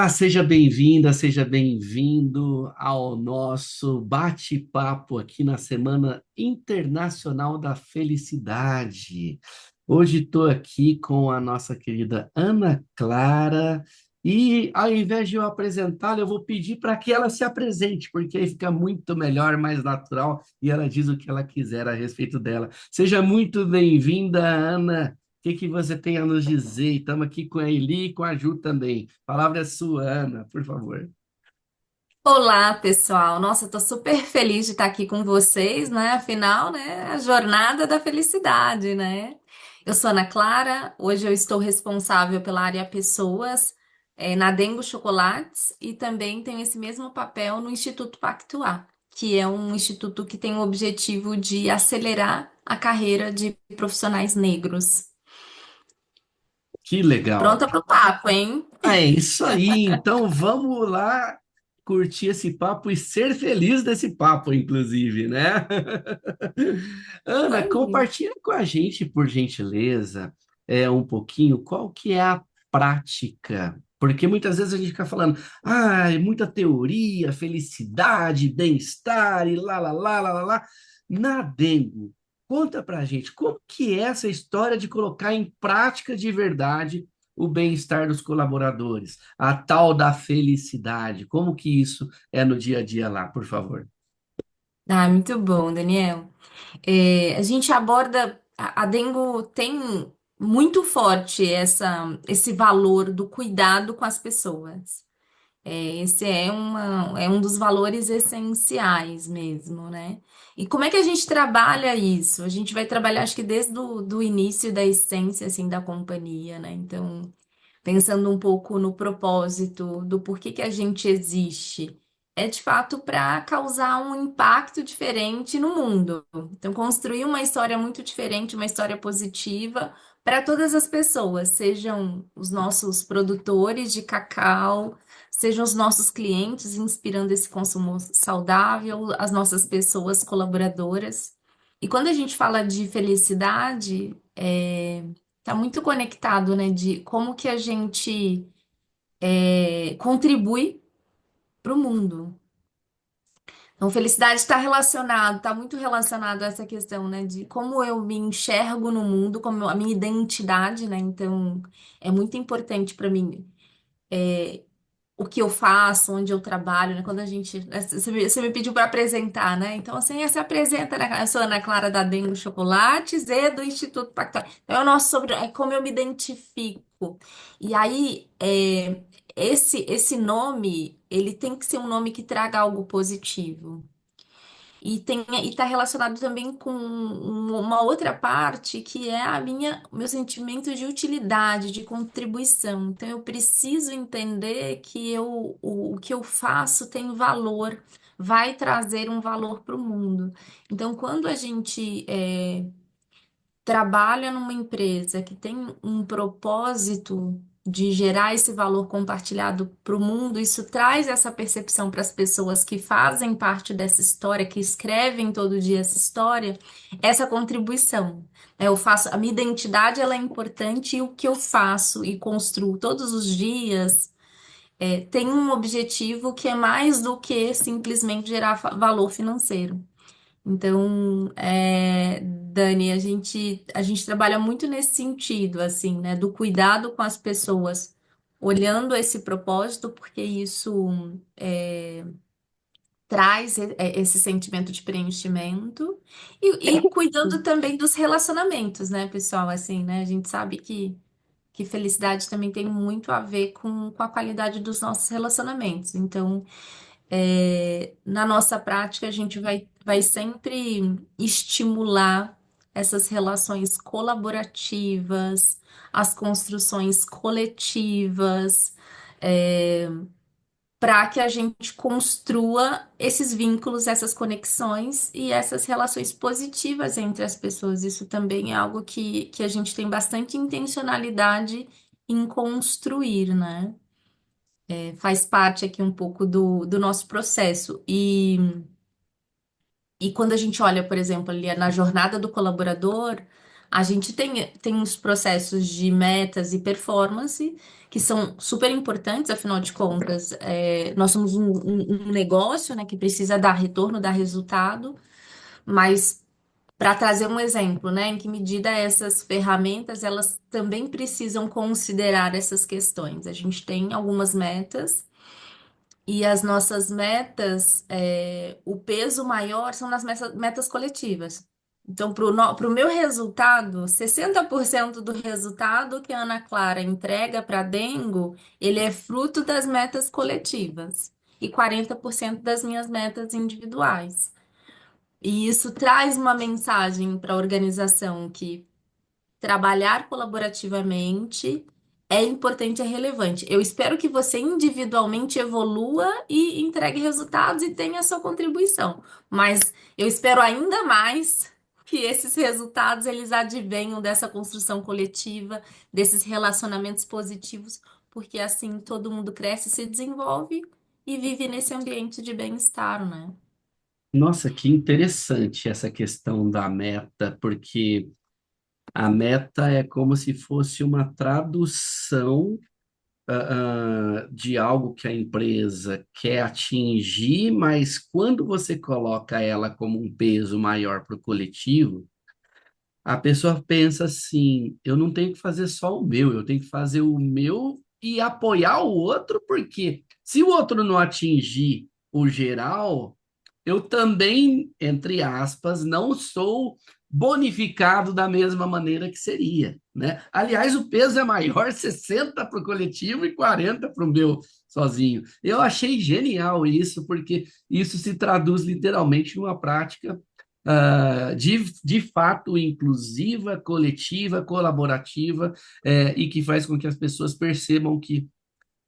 Olá, seja bem-vinda, seja bem-vindo ao nosso bate-papo aqui na Semana Internacional da Felicidade. Hoje estou aqui com a nossa querida Ana Clara e, ao invés de eu apresentá-la, eu vou pedir para que ela se apresente, porque aí fica muito melhor, mais natural e ela diz o que ela quiser a respeito dela. Seja muito bem-vinda, Ana. Que você tem a nos dizer? Estamos aqui com a Eli e com a Ju também. A palavra é sua, Ana, por favor. Olá, pessoal. Nossa, eu tô super feliz de estar aqui com vocês, né? Afinal, né, a jornada da felicidade, né? Eu sou Ana Clara, hoje eu estou responsável pela área pessoas, na Dengo Chocolates e também tenho esse mesmo papel no Instituto Pactuar, que é um instituto que tem o objetivo de acelerar a carreira de profissionais negros. Que legal. Pronta para o papo, hein? É isso aí. Então vamos lá curtir esse papo e ser feliz desse papo, inclusive, né? Isso Ana, aí. compartilha com a gente, por gentileza, um pouquinho qual que é a prática. Porque muitas vezes a gente fica falando, é muita teoria, felicidade, bem-estar e lá. Na Dengo, conta pra gente como que é essa história de colocar em prática de verdade o bem-estar dos colaboradores, a tal da felicidade. Como que isso é no dia a dia lá, por favor? Ah, muito bom, Daniel. A gente aborda, a Dengo tem muito forte esse valor do cuidado com as pessoas. Esse é um dos valores essenciais mesmo, né? E como é que a gente trabalha isso? A gente vai trabalhar, acho que desde do início da essência, assim, da companhia, né? Então, pensando um pouco no propósito do porquê que a gente existe. É de fato para causar um impacto diferente no mundo. Então, construir uma história muito diferente, uma história positiva para todas as pessoas, sejam os nossos produtores de cacau, sejam os nossos clientes, inspirando esse consumo saudável, as nossas pessoas colaboradoras. E quando a gente fala de felicidade, tá muito conectado, né, de como que a gente contribui para o mundo. Então, felicidade está relacionado, está muito relacionado a essa questão, né, de como eu me enxergo no mundo, como a minha identidade, né? Então, é muito importante para mim o que eu faço, onde eu trabalho, né? Quando a gente, né, você me pediu para apresentar, né? Então, assim, se apresenta, né? Eu sou Ana Clara da Dengo Chocolates e do Instituto Pactual. Então, é o nosso sobre, é como eu me identifico. E aí, esse nome, ele tem que ser um nome que traga algo positivo. E está relacionado também com uma outra parte que é o meu sentimento de utilidade, de contribuição. Então eu preciso entender que o que eu faço tem valor, vai trazer um valor para o mundo. Então, quando a gente trabalha numa empresa que tem um propósito de gerar esse valor compartilhado para o mundo, isso traz essa percepção para as pessoas que fazem parte dessa história, que escrevem todo dia essa história, essa contribuição. Eu faço, a minha identidade ela é importante e o que eu faço e construo todos os dias tem um objetivo que é mais do que simplesmente gerar valor financeiro. Então, Dani, a gente trabalha muito nesse sentido, assim, né, do cuidado com as pessoas, olhando esse propósito, porque isso traz esse sentimento de preenchimento e cuidando também dos relacionamentos, né, pessoal, assim, né, a gente sabe que felicidade também tem muito a ver com a qualidade dos nossos relacionamentos. Então, na nossa prática, a gente vai sempre estimular essas relações colaborativas, as construções coletivas, para que a gente construa esses vínculos, essas conexões e essas relações positivas entre as pessoas. Isso também é algo que a gente tem bastante intencionalidade em construir, né? Faz parte aqui um pouco do nosso processo. E quando a gente olha, por exemplo, ali na jornada do colaborador, A gente tem os processos de metas e performance, que são super importantes, afinal de contas, nós somos um negócio, né, que precisa dar retorno, dar resultado, mas para trazer um exemplo, né, em que medida essas ferramentas elas também precisam considerar essas questões. A gente tem algumas metas. E as nossas metas, o peso maior são nas metas coletivas. Então, para o meu resultado, 60% do resultado que a Ana Clara entrega para a Dengo, ele é fruto das metas coletivas e 40% das minhas metas individuais. E isso traz uma mensagem para a organização que trabalhar colaborativamente é importante, é relevante. Eu espero que você individualmente evolua e entregue resultados e tenha a sua contribuição. Mas eu espero ainda mais que esses resultados eles advenham dessa construção coletiva, desses relacionamentos positivos, porque assim todo mundo cresce, se desenvolve e vive nesse ambiente de bem-estar, né? Nossa, que interessante essa questão da meta, porque a meta é como se fosse uma tradução de algo que a empresa quer atingir, mas quando você coloca ela como um peso maior para o coletivo, a pessoa pensa assim: eu não tenho que fazer só o meu, eu tenho que fazer o meu e apoiar o outro, porque se o outro não atingir o geral, eu também, entre aspas, não sou bonificado da mesma maneira que seria, né? Aliás, o peso é maior, 60 para o coletivo e 40 para o meu sozinho. Eu achei genial isso, porque isso se traduz literalmente em uma prática de fato inclusiva, coletiva, colaborativa, e que faz com que as pessoas percebam que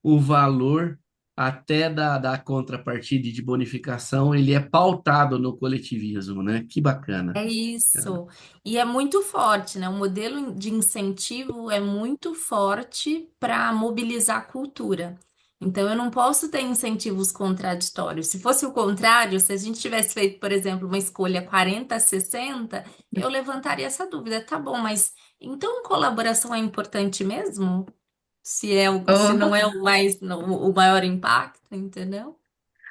o valor até da contrapartida e de bonificação, ele é pautado no coletivismo, né? Que bacana. É isso. E é muito forte, né? O modelo de incentivo é muito forte para mobilizar a cultura. Então, eu não posso ter incentivos contraditórios. Se fosse o contrário, se a gente tivesse feito, por exemplo, uma escolha 40-60, eu levantaria essa dúvida. Tá bom, mas então colaboração é importante mesmo? Se não é Oh, o o maior impacto, entendeu?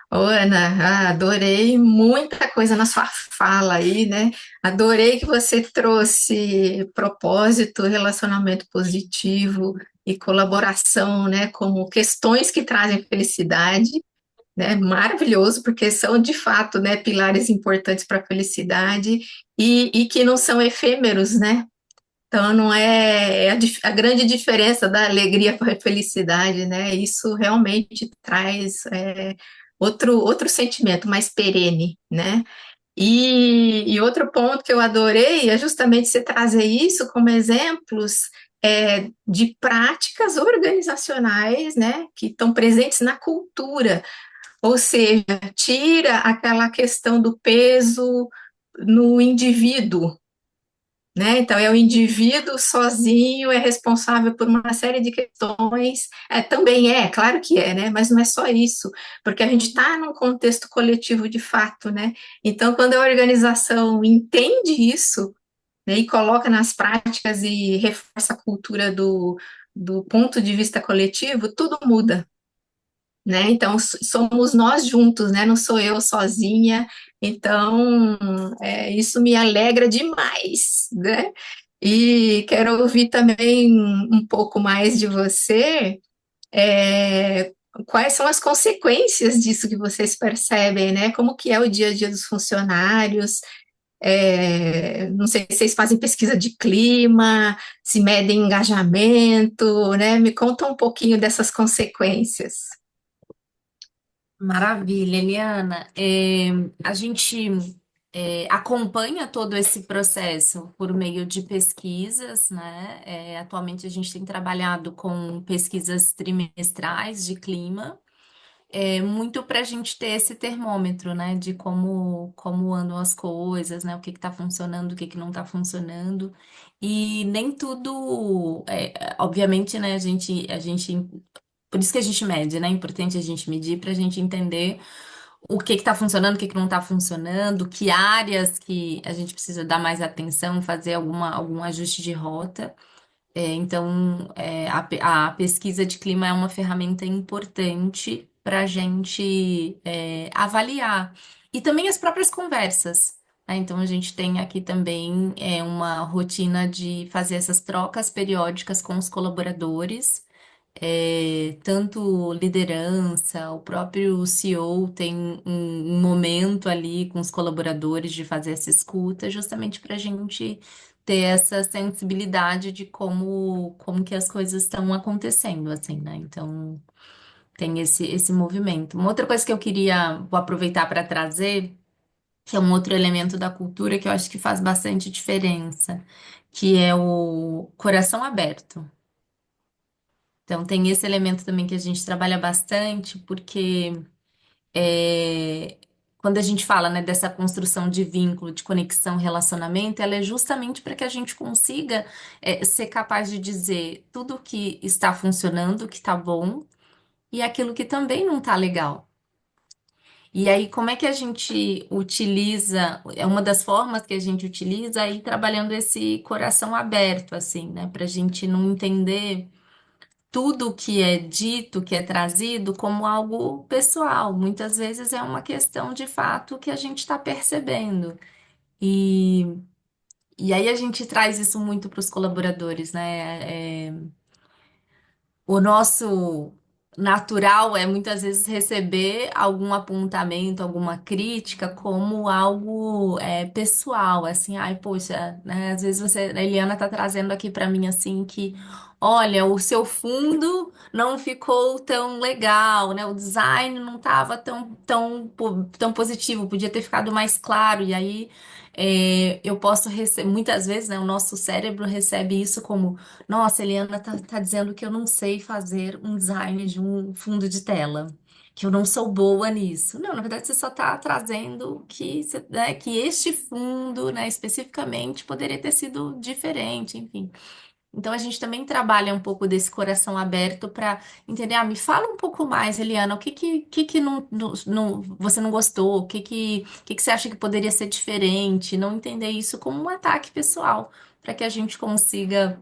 Ana, adorei muita coisa na sua fala aí, né? Adorei que você trouxe propósito, relacionamento positivo e colaboração, né? Como questões que trazem felicidade, né? Maravilhoso, porque são de fato, né, pilares importantes para a felicidade e que não são efêmeros, né? Então, não é a grande diferença da alegria para a felicidade, né? Isso realmente traz outro sentimento mais perene, né? E outro ponto que eu adorei é justamente você trazer isso como exemplos de práticas organizacionais, né? Que estão presentes na cultura, ou seja, tira aquela questão do peso no indivíduo, né? Então, é o indivíduo sozinho, é responsável por uma série de questões. Também claro que né? Mas não é só isso, porque a gente está num contexto coletivo de fato, né? Então, quando a organização entende isso, né, e coloca nas práticas e reforça a cultura do ponto de vista coletivo, tudo muda, né? Então, somos nós juntos, né? Não sou eu sozinha. Então, isso me alegra demais, né? E quero ouvir também um pouco mais de você. Quais são as consequências disso que vocês percebem, né? Como que é o dia a dia dos funcionários? Não sei se vocês fazem pesquisa de clima, se medem engajamento, né? Me conta um pouquinho dessas consequências. Maravilha, Eliana. A gente acompanha todo esse processo por meio de pesquisas, né? Atualmente a gente tem trabalhado com pesquisas trimestrais de clima, muito para a gente ter esse termômetro, né? De como andam as coisas, né? O que está funcionando, o que que não está funcionando. E nem tudo, obviamente, né? A gente por isso que a gente mede, né? É importante a gente medir para a gente entender o que está funcionando, o que não está funcionando, que áreas que a gente precisa dar mais atenção, fazer algum ajuste de rota. Então, a pesquisa de clima é uma ferramenta importante para a gente avaliar. E também as próprias conversas, né? Então, a gente tem aqui também uma rotina de fazer essas trocas periódicas com os colaboradores, tanto liderança, o próprio CEO tem um momento ali com os colaboradores de fazer essa escuta, justamente para a gente ter essa sensibilidade de como que as coisas estão acontecendo, assim, né? Então, tem esse movimento. Uma outra coisa que eu queria, vou aproveitar para trazer, que é um outro elemento da cultura que eu acho que faz bastante diferença, que é o coração aberto. Então, tem esse elemento também que a gente trabalha bastante, porque é, quando a gente fala, né, dessa construção de vínculo, de conexão, relacionamento, ela é justamente para que a gente consiga ser capaz de dizer tudo o que está funcionando, que está bom, e aquilo que também não está legal. E aí, como é que a gente utiliza, é uma das formas que a gente utiliza aí trabalhando esse coração aberto, assim, né, para a gente não entender tudo que é dito, que é trazido como algo pessoal. Muitas vezes é uma questão de fato que a gente está percebendo. E, e aí a gente traz isso muito para os colaboradores, né? O nosso natural é muitas vezes receber algum apontamento, alguma crítica como algo pessoal, assim, ai, poxa, né? Às vezes a Eliana tá trazendo aqui para mim assim que, olha, o seu fundo não ficou tão legal, né? O design não estava tão positivo, podia ter ficado mais claro. E aí eu posso receber, muitas vezes, né? O nosso cérebro recebe isso como nossa, Eliana tá dizendo que eu não sei fazer um design de um fundo de tela, que eu não sou boa nisso. Não, na verdade, você só está trazendo que este fundo, né, especificamente, poderia ter sido diferente, enfim. Então, a gente também trabalha um pouco desse coração aberto para entender. Ah, me fala um pouco mais, Eliana, o que você não gostou? O que você acha que poderia ser diferente? Não entender isso como um ataque pessoal, para que a gente consiga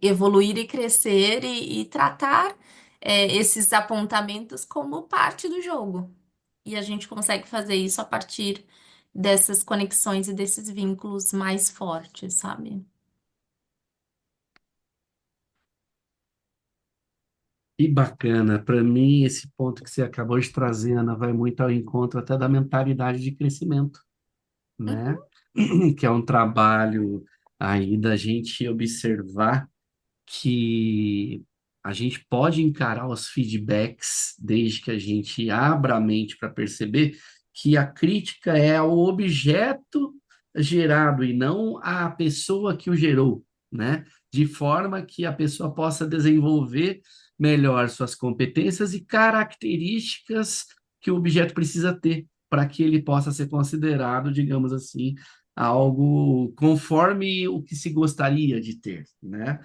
evoluir e crescer e tratar esses apontamentos como parte do jogo. E a gente consegue fazer isso a partir dessas conexões e desses vínculos mais fortes, sabe? Que bacana. Para mim, esse ponto que você acabou de trazer, Ana, vai muito ao encontro até da mentalidade de crescimento, né? Uhum. Que é um trabalho aí da gente observar que a gente pode encarar os feedbacks desde que a gente abra a mente para perceber que a crítica é o objeto gerado e não a pessoa que o gerou, né? De forma que a pessoa possa desenvolver melhor suas competências e características que o objeto precisa ter para que ele possa ser considerado, digamos assim, algo conforme o que se gostaria de ter, né?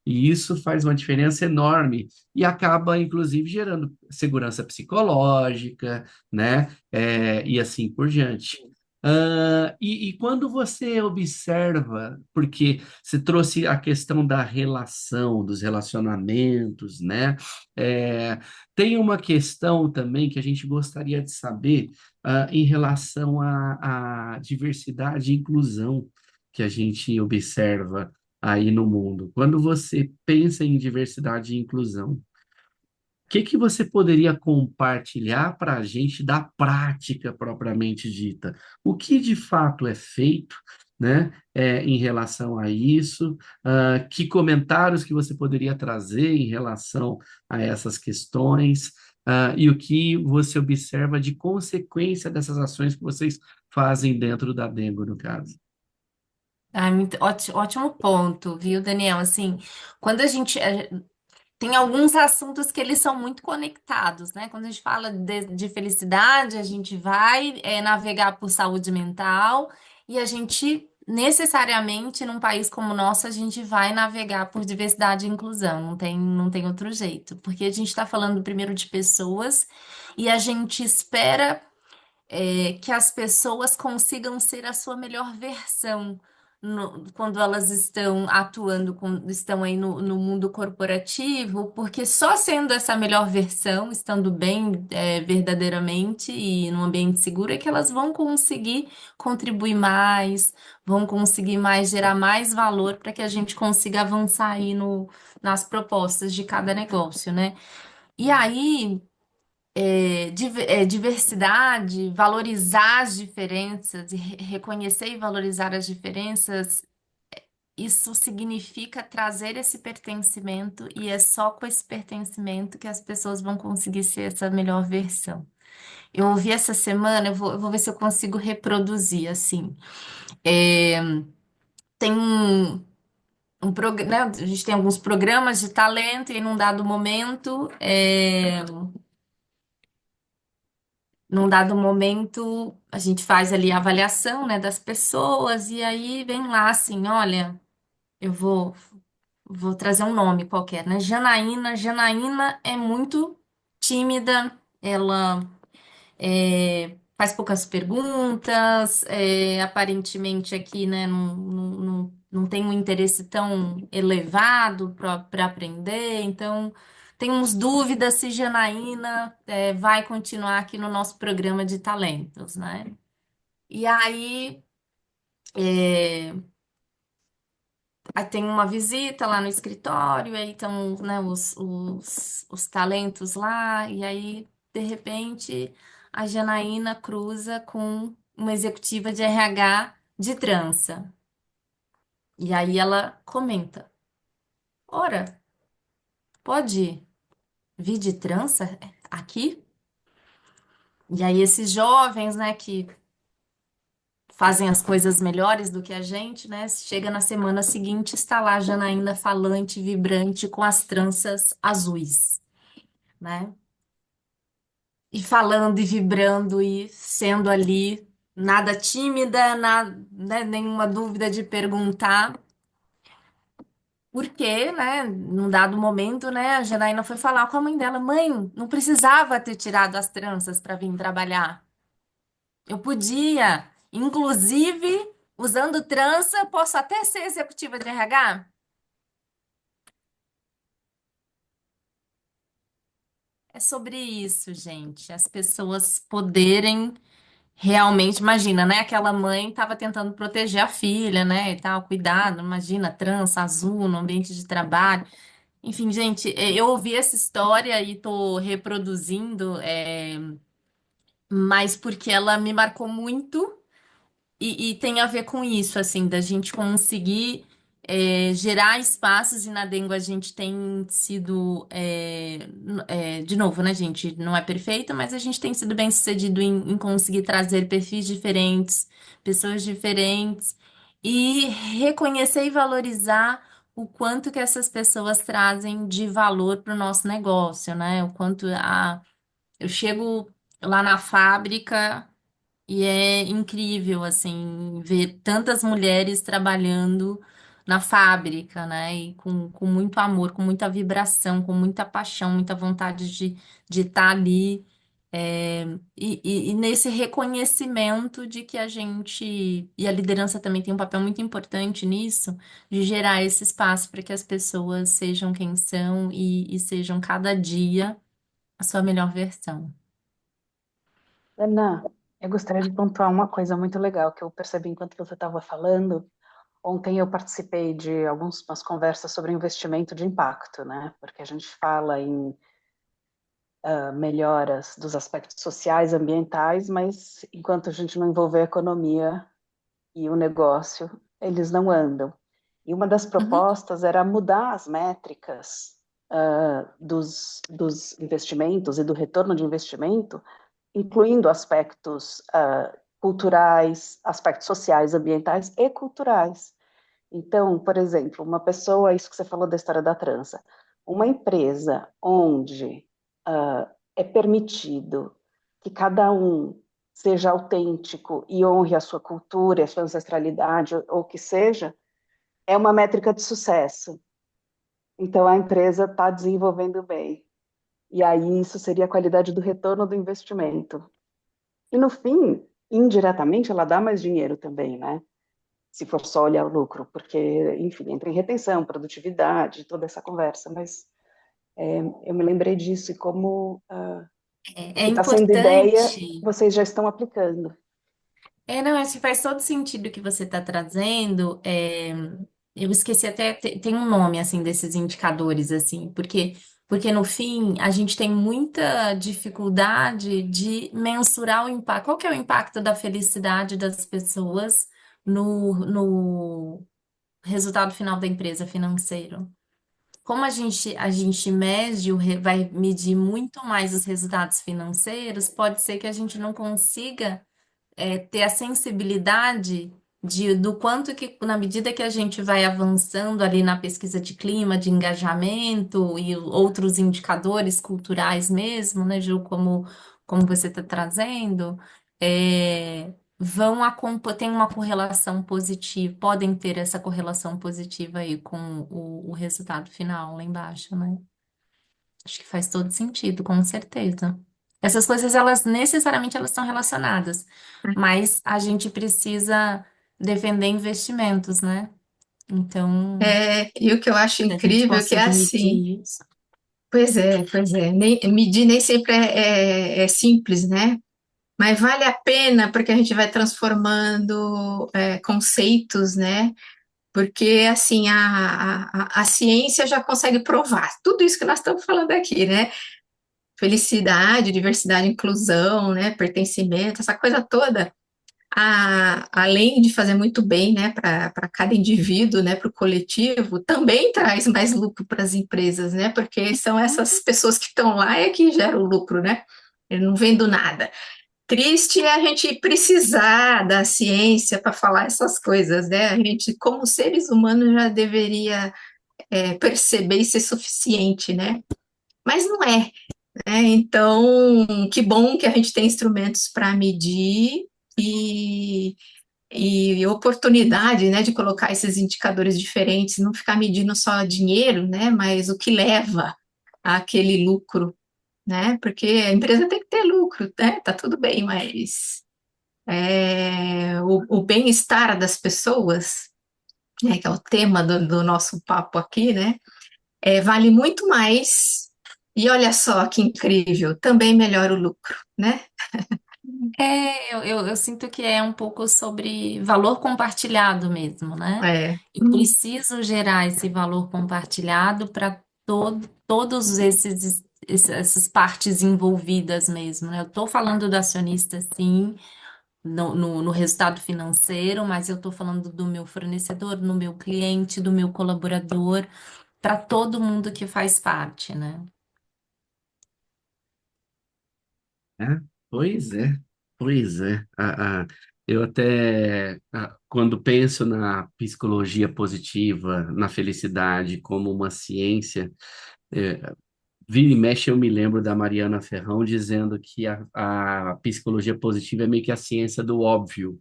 E isso faz uma diferença enorme e acaba, inclusive, gerando segurança psicológica, né? E assim por diante. E quando você observa, porque você trouxe a questão da relação, dos relacionamentos, né? É, tem uma questão também que a gente gostaria de saber, em relação à diversidade e inclusão que a gente observa aí no mundo. Quando você pensa em diversidade e inclusão, o que que você poderia compartilhar para a gente da prática propriamente dita? O que de fato é feito, né, em relação a isso? Que comentários que você poderia trazer em relação a essas questões? E o que você observa de consequência dessas ações que vocês fazem dentro da Dengo, no caso? Ai, ótimo ponto, viu, Daniel? Assim, quando a gente tem alguns assuntos que eles são muito conectados, né? Quando a gente fala de felicidade, a gente vai navegar por saúde mental e a gente necessariamente num país como o nosso a gente vai navegar por diversidade e inclusão, não tem outro jeito, porque a gente está falando primeiro de pessoas e a gente espera que as pessoas consigam ser a sua melhor versão quando elas estão atuando, estão aí no mundo corporativo, porque só sendo essa melhor versão, estando bem, verdadeiramente e num ambiente seguro, é que elas vão conseguir contribuir mais, vão conseguir mais gerar mais valor para que a gente consiga avançar aí nas propostas de cada negócio, né? E aí diversidade, valorizar as diferenças e reconhecer e valorizar as diferenças, isso significa trazer esse pertencimento e é só com esse pertencimento que as pessoas vão conseguir ser essa melhor versão. Eu ouvi essa semana, eu vou ver se eu consigo reproduzir assim. É, tem um programa, né? A gente tem alguns programas de talento e num dado momento, a gente faz ali a avaliação, né, das pessoas e aí vem lá assim, olha, eu vou trazer um nome qualquer, né? Janaína. Janaína é muito tímida, ela faz poucas perguntas, aparentemente aqui, né, não tem um interesse tão elevado para aprender, então temos dúvidas se Janaína vai continuar aqui no nosso programa de talentos, né? E aí tem uma visita lá no escritório, aí estão, né, os talentos lá, e aí, de repente, a Janaína cruza com uma executiva de RH de trança. E aí ela comenta: Ora, pode vir de trança aqui? E aí esses jovens, né, que fazem as coisas melhores do que a gente, né? Chega na semana seguinte, está lá a Janaína falante, vibrante, com as tranças azuis, né? E falando e vibrando e sendo ali nada tímida, nada, né, nenhuma dúvida de perguntar. Porque, né, num dado momento, né, a Janaína foi falar com a mãe dela: Mãe, não precisava ter tirado as tranças para vir trabalhar. Eu podia, inclusive, usando trança, posso até ser executiva de RH? É sobre isso, gente. As pessoas poderem realmente, imagina, né? Aquela mãe estava tentando proteger a filha, né? E tal, cuidado, imagina, trança azul no ambiente de trabalho. Enfim, gente, eu ouvi essa história e estou reproduzindo, mas porque ela me marcou muito. E tem a ver com isso, assim, da gente conseguir gerar espaços, e na Dengo a gente tem sido, de novo, né, gente, não é perfeito, mas a gente tem sido bem sucedido em conseguir trazer perfis diferentes, pessoas diferentes, e reconhecer e valorizar o quanto que essas pessoas trazem de valor para o nosso negócio, né? O quanto eu chego lá na fábrica. E é incrível, assim, ver tantas mulheres trabalhando na fábrica, né? E com muito amor, com muita vibração, com muita paixão, muita vontade de estar ali. E nesse reconhecimento de que a gente, e a liderança também tem um papel muito importante nisso, de gerar esse espaço para que as pessoas sejam quem são e sejam cada dia a sua melhor versão. Ana, eu gostaria de pontuar uma coisa muito legal que eu percebi enquanto você estava falando. Ontem eu participei de algumas conversas sobre investimento de impacto, né? Porque a gente fala em melhoras dos aspectos sociais, ambientais, mas enquanto a gente não envolver a economia e o negócio, eles não andam. E uma das Uhum, propostas era mudar as métricas dos investimentos e do retorno de investimento, incluindo aspectos culturais, aspectos sociais, ambientais e culturais. Então, por exemplo, uma pessoa, isso que você falou da história da trança, uma empresa onde é permitido que cada um seja autêntico e honre a sua cultura, a sua ancestralidade, ou o que seja, é uma métrica de sucesso. Então, a empresa está desenvolvendo bem. E aí, isso seria a qualidade do retorno do investimento. E, no fim, indiretamente, ela dá mais dinheiro também, né? Se for só olhar o lucro, porque, enfim, entra em retenção, produtividade, toda essa conversa. Mas eu me lembrei disso e como o É que está sendo ideia, importante. vocês já estão aplicando. Não, acho que faz todo sentido o que você está trazendo. Eu esqueci até, tem um nome, assim, desses indicadores, assim, porque no fim a gente tem muita dificuldade de mensurar o impacto. Qual que é o impacto da felicidade das pessoas no resultado final da empresa financeiro? Como a gente mede, vai medir muito mais os resultados financeiros, pode ser que a gente não consiga ter a sensibilidade do quanto que, na medida que a gente vai avançando ali na pesquisa de clima, de engajamento e outros indicadores culturais mesmo, né, Ju, como você está trazendo, tem uma correlação positiva, podem ter essa correlação positiva aí com o resultado final lá embaixo, né? Acho que faz todo sentido, com certeza. Essas coisas, elas necessariamente elas estão relacionadas, mas a gente precisa defender investimentos, né? Então, E o que eu acho se a gente incrível é que é consegue assim, medir isso. pois é, medir nem sempre é simples, né? Mas vale a pena porque a gente vai transformando conceitos, né? Porque assim a ciência já consegue provar tudo isso que nós estamos falando aqui, né? Felicidade, diversidade, inclusão, né? Pertencimento, essa coisa toda. Além de fazer muito bem, né, para cada indivíduo, né, para o coletivo, também traz mais lucro para as empresas, né? Porque são essas pessoas que estão lá é que geram lucro, né? Ele não vem do nada. Triste é a gente precisar da ciência para falar essas coisas, né? A gente, como seres humanos, já deveria perceber e ser suficiente, né? Mas não é, né? Então, que bom que a gente tem instrumentos para medir e, e oportunidade, né, de colocar esses indicadores diferentes, não ficar medindo só dinheiro, né? Mas o que leva àquele lucro, né? Porque a empresa tem que ter lucro, né? Tá tudo bem, mas o bem-estar das pessoas, né, que é o tema do nosso papo aqui, né, vale muito mais. E olha só que incrível, também melhora o lucro, né? Eu sinto que é um pouco sobre valor compartilhado mesmo, né? É, E preciso gerar esse valor compartilhado para todos essas partes envolvidas mesmo, né? Eu estou falando do acionista, sim, no resultado financeiro, mas eu estou falando do meu fornecedor, do meu cliente, do meu colaborador, para todo mundo que faz parte, né? É, pois é, pois é. Eu até, quando penso na psicologia positiva, na felicidade como uma ciência, é, vira e mexe eu me lembro da Mariana Ferrão dizendo que a psicologia positiva é meio que a ciência do óbvio.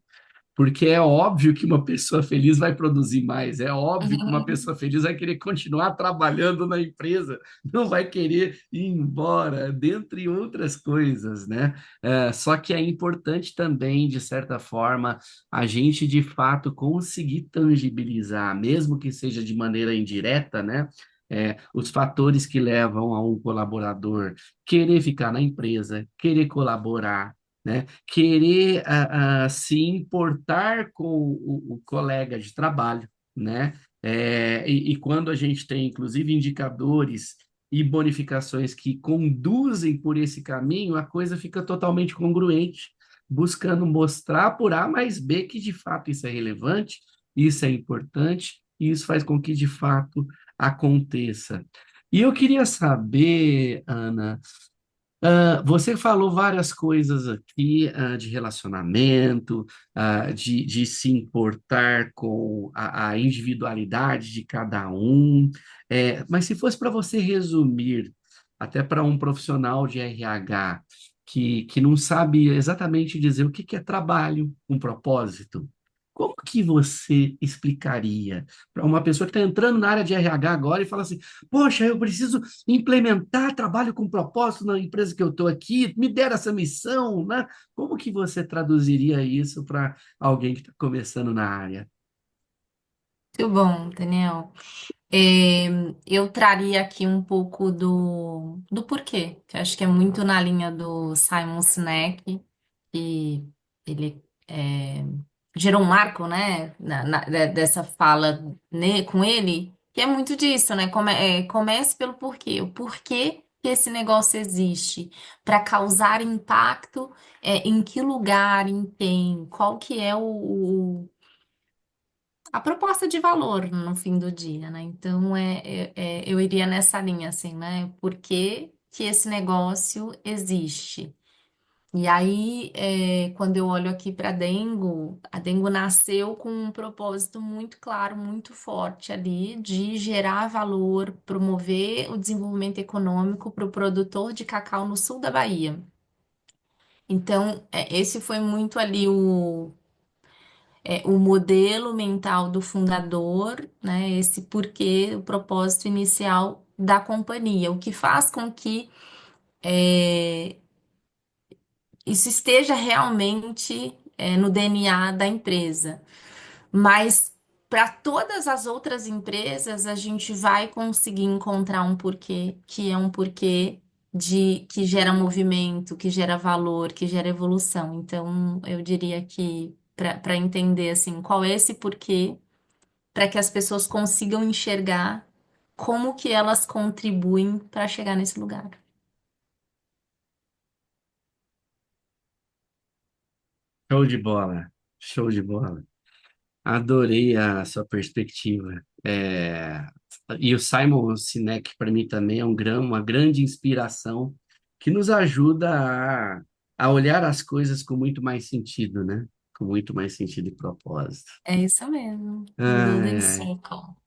Porque é óbvio que uma pessoa feliz vai produzir mais, é óbvio que uma pessoa feliz vai querer continuar trabalhando na empresa, não vai querer ir embora, dentre outras coisas, né? Só que é importante também, de certa forma, a gente de fato conseguir tangibilizar, mesmo que seja de maneira indireta, né? Os fatores que levam a um colaborador querer ficar na empresa, querer colaborar, né? Querer se importar com o colega de trabalho, né? E quando a gente tem, inclusive, indicadores e bonificações que conduzem por esse caminho, a coisa fica totalmente congruente, buscando mostrar por A mais B que de fato isso é relevante, isso é importante, e isso faz com que de fato aconteça. E eu queria saber, Ana, você falou várias coisas aqui, de relacionamento, de se importar com a individualidade de cada um. Mas se fosse para você resumir, até para um profissional de RH que não sabe exatamente dizer o que que é trabalho com propósito. Como que você explicaria para uma pessoa que está entrando na área de RH agora e fala assim: poxa, eu preciso implementar trabalho com propósito na empresa que eu estou aqui, me deram essa missão, né? Como que você traduziria isso para alguém que está começando na área? Muito bom, Daniel. É, eu traria aqui um pouco do porquê, que eu acho que é muito na linha do Simon Sinek, que ele gerou um marco, né, dessa fala com ele, que é muito disso, né? Comece pelo porquê. O porquê que esse negócio existe, para causar impacto, em que lugar, em quem, qual que é a proposta de valor no fim do dia, né? Então, eu iria nessa linha, assim, né? Por que que esse negócio existe? E aí, quando eu olho aqui para a Dengo nasceu com um propósito muito claro, muito forte ali, de gerar valor, promover o desenvolvimento econômico para o produtor de cacau no sul da Bahia. Então, esse foi muito ali o modelo mental do fundador, né? Esse porquê, o propósito inicial da companhia, o que faz com que isso esteja realmente no DNA da empresa. Mas para todas as outras empresas, a gente vai conseguir encontrar um porquê, que é um porquê que gera movimento, que gera valor, que gera evolução. Então, eu diria que para entender assim, qual é esse porquê para que as pessoas consigam enxergar como que elas contribuem para chegar nesse lugar. Show de bola, show de bola. Adorei a sua perspectiva. E o Simon Sinek, para mim, também é uma grande inspiração que nos ajuda a olhar as coisas com muito mais sentido, né? Com muito mais sentido e propósito. É isso mesmo. The Ai, Golden ai. Circle.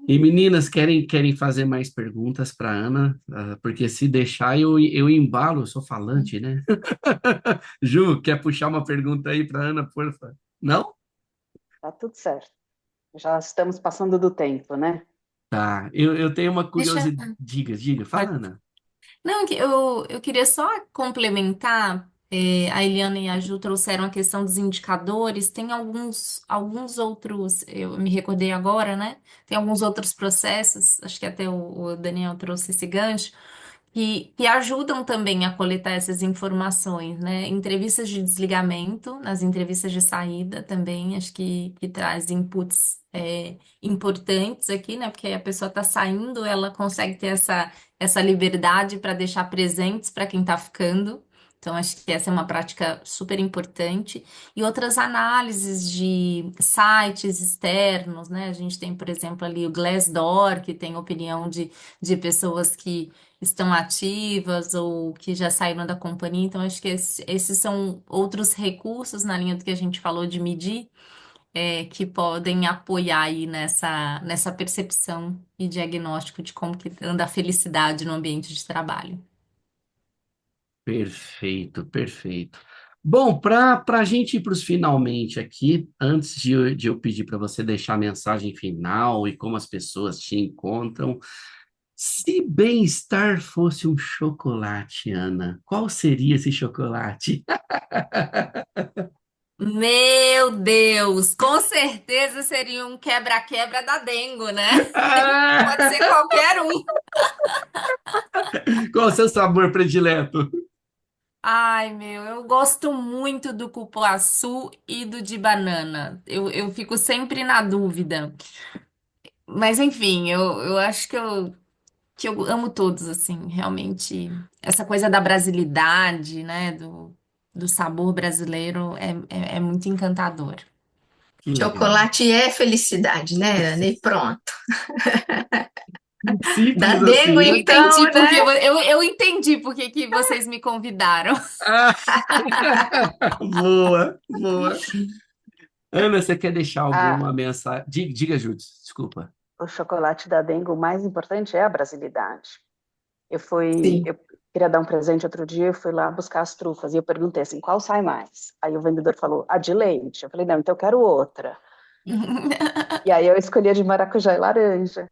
E meninas, querem fazer mais perguntas para Ana? Porque se deixar, eu embalo, eu sou falante, né? Ju, quer puxar uma pergunta aí para Ana, por favor? Não? Tá tudo certo. Já estamos passando do tempo, né? Tá. Eu tenho uma Deixa. curiosidade. Diga, fala, Ana. Não, eu queria só complementar. A Eliana e a Ju trouxeram a questão dos indicadores. Tem alguns outros, eu me recordei agora, né? Tem alguns outros processos, acho que até o Daniel trouxe esse gancho, que ajudam também a coletar essas informações, né? Entrevistas de desligamento, nas entrevistas de saída também, acho que traz inputs importantes aqui, né? Porque a pessoa está saindo, ela consegue ter essa liberdade para deixar presentes para quem está ficando. Então, acho que essa é uma prática super importante. E outras análises de sites externos, né? A gente tem, por exemplo, ali o Glassdoor, que tem opinião de pessoas que estão ativas ou que já saíram da companhia. Então, acho que esses são outros recursos na linha do que a gente falou de medir, que podem apoiar aí nessa percepção e diagnóstico de como que anda a felicidade no ambiente de trabalho. Perfeito, perfeito. Bom, para a gente ir para os finalmente aqui, antes de eu pedir para você deixar a mensagem final e como as pessoas te encontram, se bem-estar fosse um chocolate, Ana, qual seria esse chocolate? Meu Deus, com certeza seria um quebra-quebra da Dengo, né? Pode ser Ah, qualquer um. qual o seu sabor predileto? Ai, meu, eu gosto muito do cupuaçu e do de banana. Eu fico sempre na dúvida. Mas, enfim, eu acho que eu amo todos, assim, realmente. Essa coisa da brasilidade, né, do sabor brasileiro é muito encantador. Que legal. Chocolate é felicidade, né, Ana? E pronto. Da Simples Dengo, assim, Eu né? entendi então, porque, né? eu entendi porque que vocês me convidaram. Ah, boa, boa. Ana, você quer deixar Ah, alguma mensagem? Diga, Júlia, desculpa. o chocolate da Dengo, o mais importante é a brasilidade. Eu fui, Sim. eu queria dar um presente outro dia, eu fui lá buscar as trufas e eu perguntei assim, qual sai mais? Aí o vendedor falou, a de leite. Eu falei, não, então eu quero outra. E aí eu escolhi a de maracujá e laranja.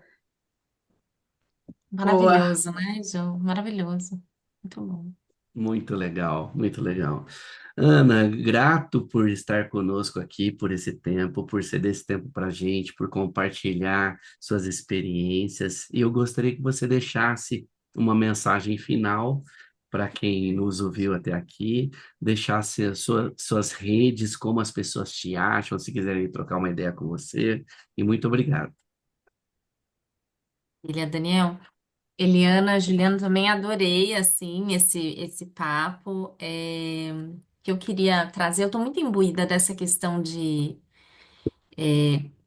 Boa. Maravilhoso, né, Jo? Maravilhoso. Muito bom. Muito legal, muito legal. Ana, grato por estar conosco aqui, por esse tempo, por ceder esse tempo para a gente, por compartilhar suas experiências. E eu gostaria que você deixasse uma mensagem final para quem nos ouviu até aqui, deixasse suas redes, como as pessoas te acham, se quiserem trocar uma ideia com você. E muito obrigado. Ele é Daniel. Eliana, Juliana, também adorei, assim, esse papo que eu queria trazer. Eu estou muito imbuída dessa questão de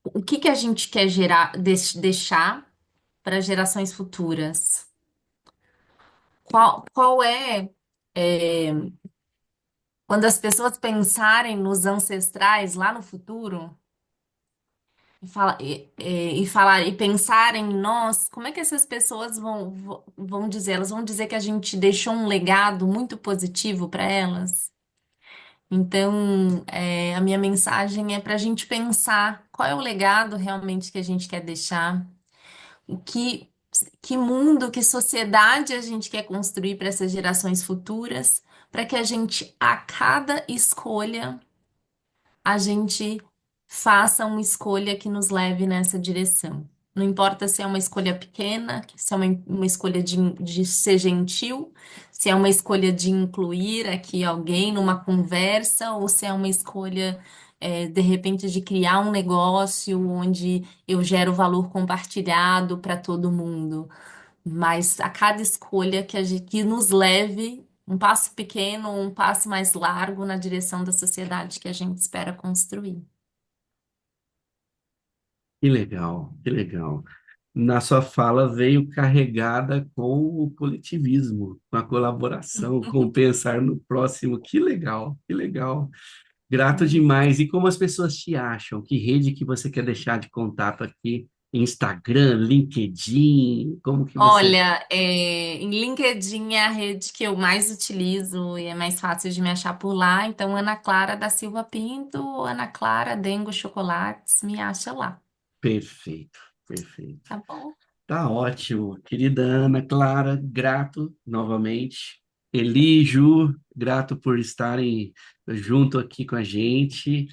o que que a gente quer gerar, deixar para gerações futuras. Qual é, quando as pessoas pensarem nos ancestrais lá no futuro, e pensarem em nós, como é que essas pessoas vão dizer? Elas vão dizer que a gente deixou um legado muito positivo para elas? Então, a minha mensagem é para a gente pensar qual é o legado realmente que a gente quer deixar, o que mundo, que sociedade a gente quer construir para essas gerações futuras, para que a gente, a cada escolha, a gente faça uma escolha que nos leve nessa direção. Não importa se é uma escolha pequena, se é uma escolha de ser gentil, se é uma escolha de incluir aqui alguém numa conversa, ou se é uma escolha, de repente, de criar um negócio onde eu gero valor compartilhado para todo mundo. Mas a cada escolha que nos leve um passo pequeno ou um passo mais largo na direção da sociedade que a gente espera construir. Que legal, que legal. Na sua fala veio carregada com o coletivismo, com a colaboração, com o pensar no próximo. Que legal, que legal. Grato demais. E como as pessoas te acham? Que rede que você quer deixar de contato aqui? Instagram, LinkedIn? Como que você... Olha, em LinkedIn é a rede que eu mais utilizo e é mais fácil de me achar por lá. Então, Ana Clara da Silva Pinto, Ana Clara Dengo Chocolates, me acha lá. Perfeito, perfeito. Tá bom? Tá ótimo. Querida Ana Clara, grato novamente. Eli, Ju, grato por estarem junto aqui com a gente.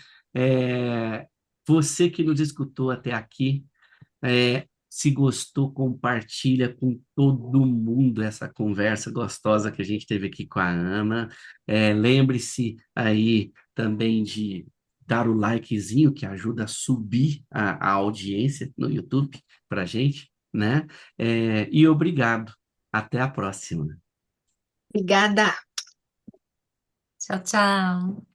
Você que nos escutou até aqui, se gostou, compartilha com todo mundo essa conversa gostosa que a gente teve aqui com a Ana. Lembre-se aí também de dar o likezinho, que ajuda a subir a audiência no YouTube para a gente, né? E obrigado. Até a próxima. Obrigada. Tchau, tchau.